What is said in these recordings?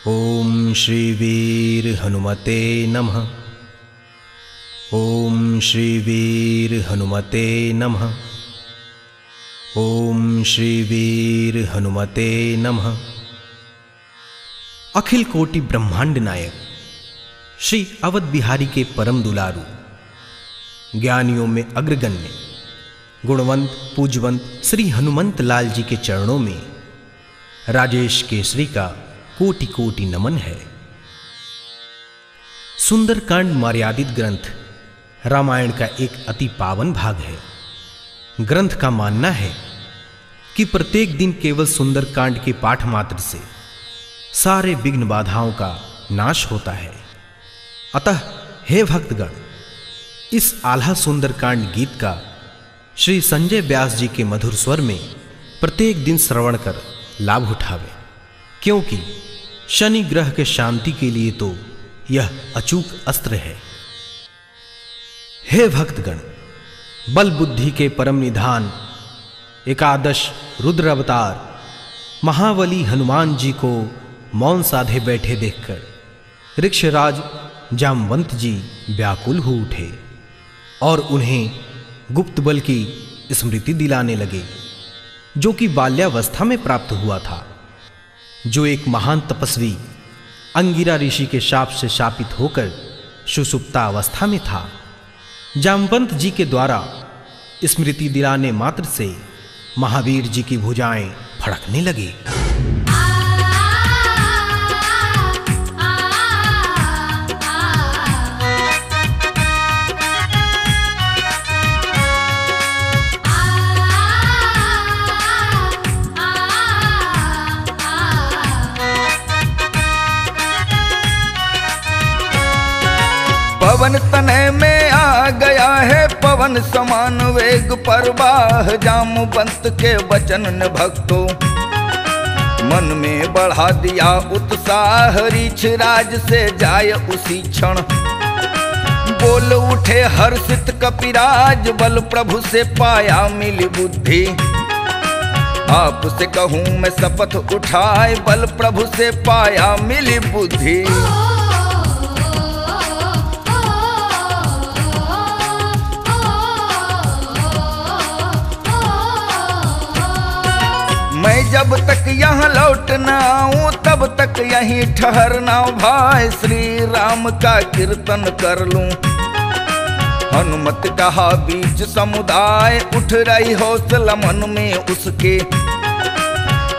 ओम श्री वीर हनुमते नमः। ओम श्री वीर हनुमते नमः। ओम श्री वीर हनुमते नमः। अखिल कोटि ब्रह्मांड नायक श्री अवध बिहारी के परम दुलारू, ज्ञानियों में अग्रगण्य, गुणवंत पूजवंत श्री हनुमंत लाल जी के चरणों में राजेश केसरी का कोटि कोटि नमन है। सुंदरकांड मर्यादित ग्रंथ रामायण का एक अति पावन भाग है। ग्रंथ का मानना है कि प्रत्येक दिन केवल सुंदरकांड के पाठ मात्र से सारे विघ्न बाधाओं का नाश होता है। अतः हे भक्तगण, इस आल्हा सुंदरकांड गीत का श्री संजय व्यास जी के मधुर स्वर में प्रत्येक दिन श्रवण कर लाभ उठावे, क्योंकि शनि ग्रह के शांति के लिए तो यह अचूक अस्त्र है। हे भक्तगण, बल बुद्धि के परम निधान एकादश रुद्र अवतार महाबली हनुमान जी को मौन साधे बैठे देखकर ऋक्षराज जामवंत जी व्याकुल हो उठे और उन्हें गुप्त बल की स्मृति दिलाने लगे, जो कि बाल्यावस्था में प्राप्त हुआ था, जो एक महान तपस्वी अंगिरा ऋषि के शाप से शापित होकर सुषुप्ता अवस्था में था। जामवंत जी के द्वारा स्मृति दिलाने मात्र से महावीर जी की भुजाएं फड़कने लगी। पवन तनय में आ गया है, पवन समान वेग परवाह। जामवंत के वचन ने भक्तों मन में बढ़ा दिया उत्साह। ऋक्षराज से जाय उसी क्षण बोल उठे हर्षित कपिराज। बल प्रभु से पाया मिली बुद्धि, आपसे कहूँ मैं शपथ उठाए। बल प्रभु से पाया मिली बुद्धि, मैं जब तक यहाँ लौट न आऊं तब तक यहीं ठहरना भाई। श्री राम का कीर्तन कर लूं, हनुमत कहा बीच समुदाय। उठ रही हौसला मन में उसके,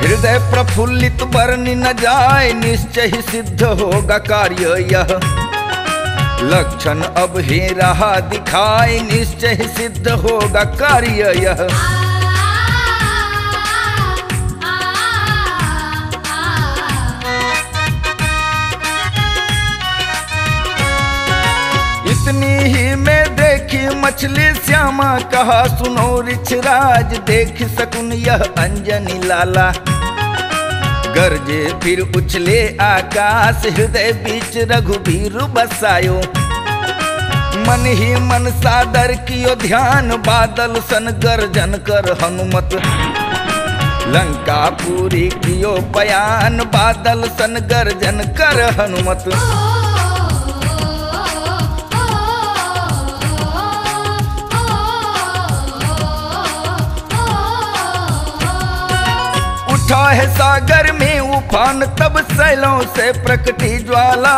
हृदय प्रफुल्लित बरनी न जाए। निश्चय ही सिद्ध होगा कार्य यह, लक्षण अब ही रहा दिखाए। निश्चय ही सिद्ध होगा कार्य यह। इतनी ही में देखी मछली श्यामा, कहा सुनो ऋक्षराज देख सकुन यह अंजनी लाला। गरजे फिर उछले आकाश, हृदय बीच रघुबीर बसायो। मन ही मन सादर कियो ध्यान, बादल सन गर्जन कर हनुमत लंका पूरी कियो बयान। बादल सन गर्जन कर हनुमत, उठा है सागर में उफान। तब सैलों से प्रकटी ज्वाला,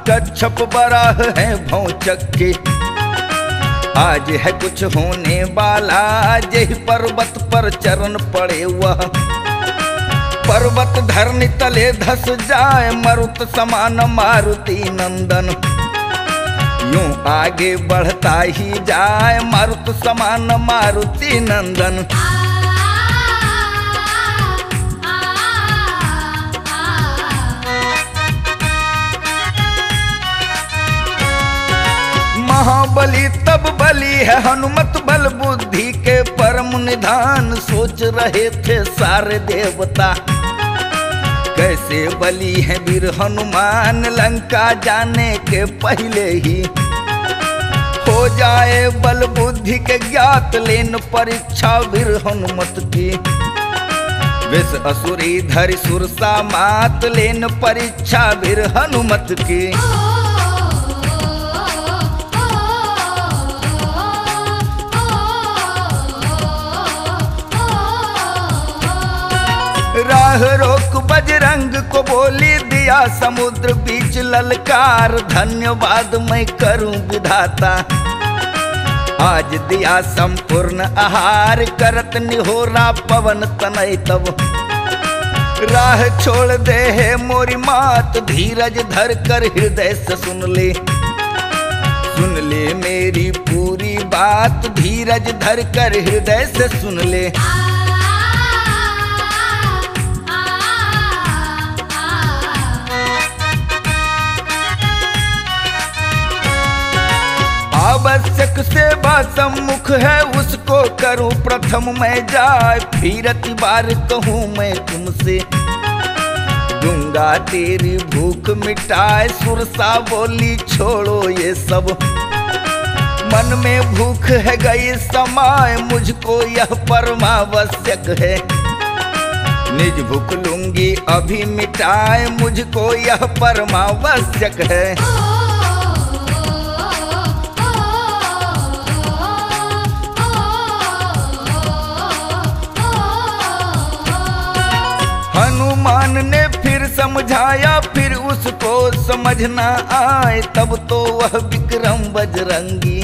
कच्छप बराह है भौचक के। आज है कुछ होने वाला, यही पर्वत पर चरण पड़े वह। पर्वत धरनी तले धस जाए, मरुत समान मारुति नंदन। यूं आगे बढ़ता ही जाए, मारुत समान मारुति नंदन। महाबली तब बली है हनुमत, बल बुद्धि के परम निधान। सोच रहे थे सारे देवता, कैसे बली है वीर हनुमान। लंका जाने के पहले ही हो जाए बल बुद्धि के ज्ञात। लेन परीक्षा वीर हनुमत की, विष असुरी धरि सुरसा मात लेन परीक्षा वीर हनुमत की। राह रोक बजरंग को बोली दिया समुद्र बीच ललकार, धन्यवाद मैं करूं विधाता आज दिया संपूर्ण आहार, करत निहोरा पवन तनय तब राह छोड़ दे है मोरी मात, धीरज धर कर हृदय से सुन ले मेरी पूरी बात, धीरज धर कर हृदय से सुन ले। आवश्यक सेवा सम्मुख है उसको करूं प्रथम मैं जाए, फिर अति बार कहूं मैं तुमसे दूंगा तेरी भूख मिटाए। सुरसा बोली छोड़ो ये सब मन में भूख है गई समाए, मुझको यह परमावश्यक है निज भूख लूंगी अभी मिटाए, मुझको यह परमावश्यक है। हनुमान ने फिर समझाया फिर उसको समझ न आए, तब तो वह विक्रम बजरंगी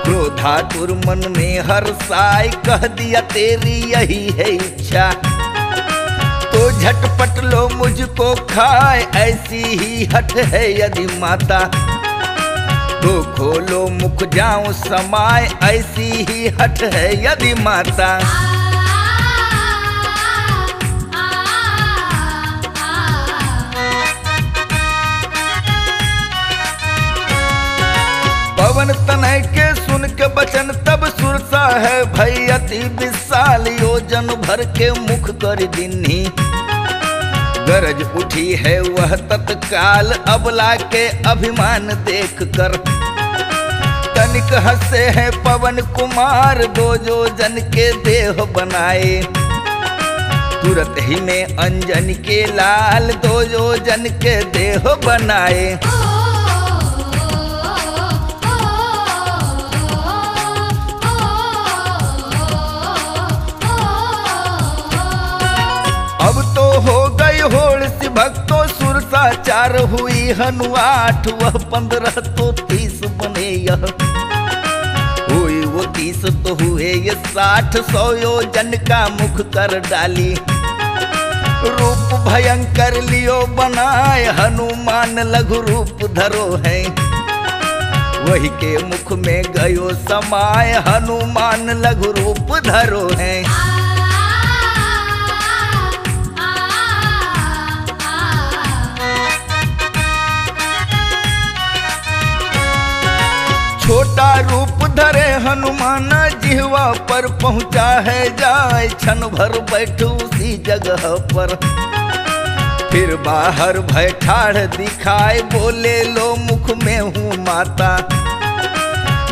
क्रोधातुर मन में हर्षाए, कह दिया तेरी यही है इच्छा तो झटपट लो मुझको खाए, ऐसी ही हट है यदि माता तो खोलो मुख जाऊं समाए, ऐसी ही हट है यदि माता। पवन तनय के सुन के बचन तब सुरसा है भई अति विशाल, योजन भर के मुख कर दिन्ही गरज उठी है वह तत्काल, अबला के अभिमान देख कर तनिक हंसे हैं पवन कुमार, दो जो जन के देह बनाए तुरंत ही में अंजन के लाल, दो जो जन के देह बनाए। अब तो हो गई होड़ सी भक्तों सुरसा चार हुई हनु 8, वह 15 तो 30 बने यह हुई वो 30 तो हुए ये 60, 100 योजन का मुख कर डाली रूप भयंकर लियो बनाए, हनुमान लघु रूप धरो है वही के मुख में गयो समाए, हनुमान लघु रूप धरो है। छोटा रूप धरे हनुमान जिह्वा पर पहुँचा है जाए, क्षण भर बैठो उसी जगह पर फिर बाहर भय ठाढ़ दिखाए, बोले लो मुख में हूँ माता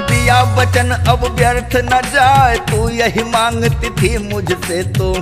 दिया वचन अब व्यर्थ न जाए, तू यही मांगती थी मुझसे तो